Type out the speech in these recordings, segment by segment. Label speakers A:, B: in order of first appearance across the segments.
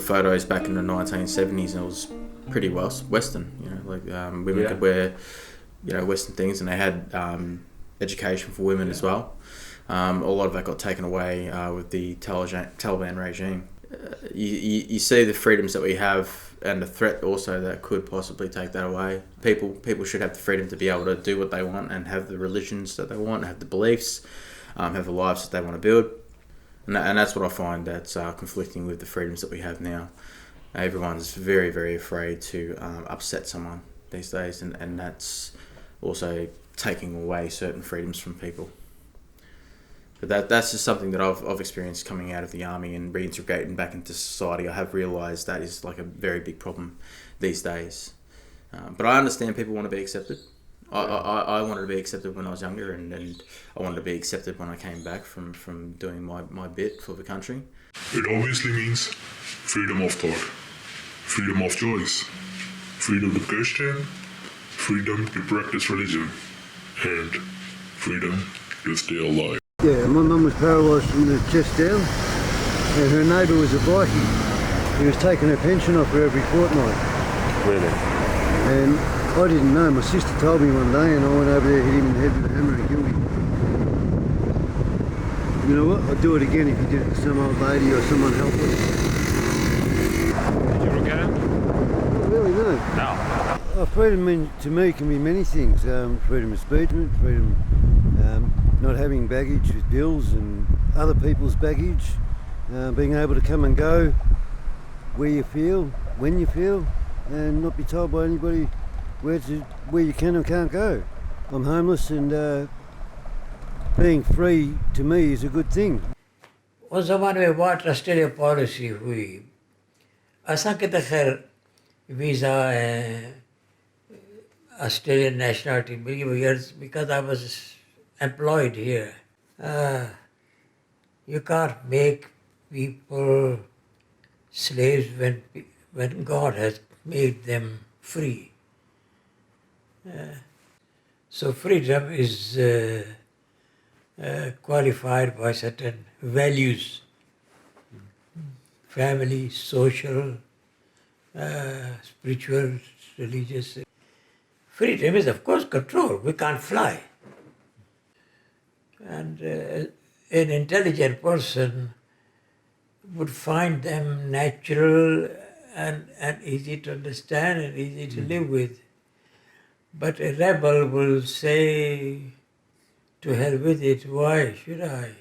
A: photos back in the 1970s, and it was pretty Western. Women could wear, Western things, and they had education for women as well. A lot of that got taken away with the Taliban regime. You see the freedoms that we have, and the threat also that could possibly take that away. People should have the freedom to be able to do what they want and have the religions that they want, have the beliefs, have the lives that they want to build. And that's what I find that's conflicting with the freedoms that we have now. Everyone's very, very afraid to upset someone these days, and that's also taking away certain freedoms from people. But that's just something that I've experienced coming out of the army and reintegrating back into society. I have realised that is like a very big problem these days. But I understand people want to be accepted. I wanted to be accepted when I was younger, and I wanted to be accepted when I came back from doing my bit for the country.
B: It obviously means freedom of thought, freedom of choice, freedom to question, freedom to practice religion, and freedom to stay alive.
C: Yeah, my mum was paralysed from the chest down, and her neighbour was a bikie. He was taking her pension off her every fortnight.
D: Really?
C: And I didn't know. My sister told me one day, and I went over there, hit him in the head with a hammer and killed him. You know what? I'd do it again if he did it to some old lady or someone helpless.
D: Did you ever get him?
C: Not really, no.
D: No.
C: Freedom to me can be many things. Freedom of speech, freedom not having baggage with bills and other people's baggage, being able to come and go where you feel, when you feel, and not be told by anybody where you can or can't go. I'm homeless, and being free to me is a good thing.
E: उस ज़माने में बहुत Australia policy हुई असांखे त ख़ैर visa ऐं Australian nationality because I was employed here. You can't make people slaves when God has made them free. So freedom is qualified by certain values, family, social, spiritual, religious. Freedom is, of course, control. We can't fly. And an intelligent person would find them natural and easy to understand and easy to live with. But a rebel will say, to hell with it, why should I?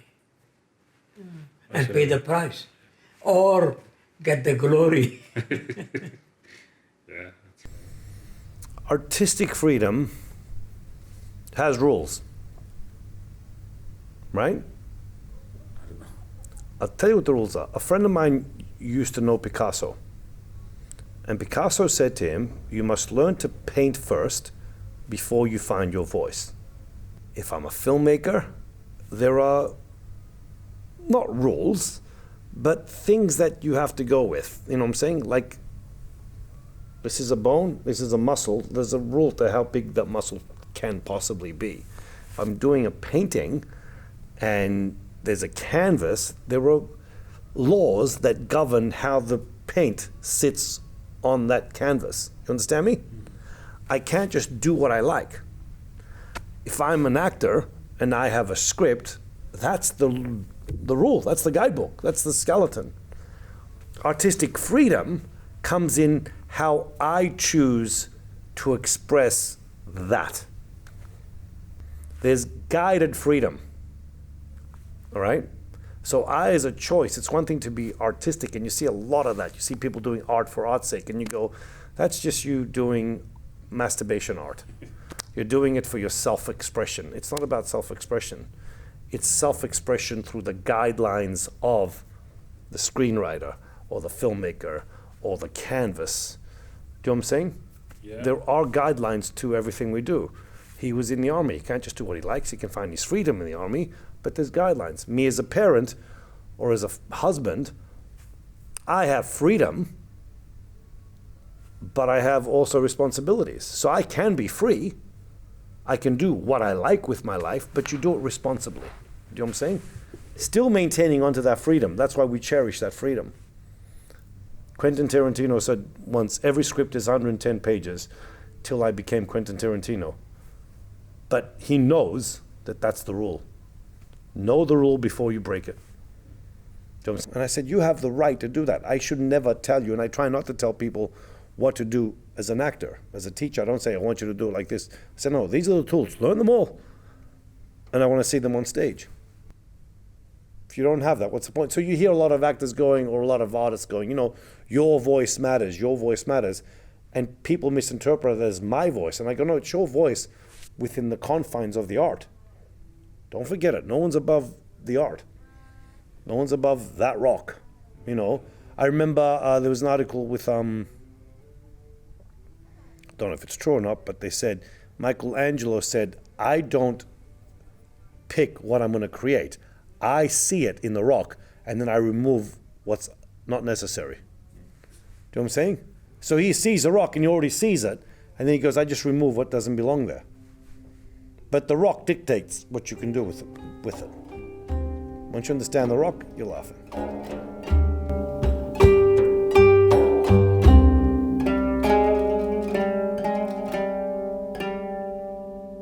E: And pay the price. Or get the glory.
D: Yeah.
F: Artistic freedom has rules, right?
D: I don't know.
F: I'll tell you what the rules are. A friend of mine used to know Picasso, and Picasso said to him, you must learn to paint first before you find your voice. If I'm a filmmaker, there are not rules, but things that you have to go with. You know what I'm saying? Like, this is a bone, this is a muscle. There's a rule to how big that muscle can possibly be. If I'm doing a painting and there's a canvas, there are laws that govern how the paint sits on that canvas. You understand me? I can't just do what I like. If I'm an actor and I have a script, that's the rule, that's the guidebook, that's the skeleton. Artistic freedom comes in how I choose to express that. There's guided freedom, all right? So I, as a choice, it's one thing to be artistic, and you see a lot of that. You see people doing art for art's sake, and you go, that's just you doing masturbation art. You're doing it for your self-expression. It's not about self-expression. It's self-expression through the guidelines of the screenwriter or the filmmaker or the canvas. Do you know what I'm saying?
D: Yeah.
F: There are guidelines to everything we do. He was in the army. He can't just do what he likes. He can find his freedom in the army, but there's guidelines. Me as a parent or as a husband, I have freedom, but I have also responsibilities. So I can be free. I can do what I like with my life, but you do it responsibly. Do you know what I'm saying? Still maintaining onto that freedom. That's why we cherish that freedom. Quentin Tarantino said once, every script is 110 pages till I became Quentin Tarantino. But he knows that that's the rule. Know the rule before you break it. And I said, you have the right to do that. I should never tell you, and I try not to tell people what to do as an actor. As a teacher, I don't say, I want you to do it like this. I said, no, these are the tools. Learn them all. And I want to see them on stage. If you don't have that, what's the point? So you hear a lot of actors going, or a lot of artists going, your voice matters, your voice matters. And people misinterpret it as my voice. And I go, no, it's your voice within the confines of the art. Don't forget it. No one's above the art. No one's above that rock. I remember there was an article with, don't know if it's true or not, but they said, Michelangelo said, I don't pick what I'm going to create. I see it in the rock, and then I remove what's not necessary. Do you know what I'm saying? So he sees a rock, and he already sees it, and then he goes, I just remove what doesn't belong there. But the rock dictates what you can do with it. Once you understand the rock, you're laughing.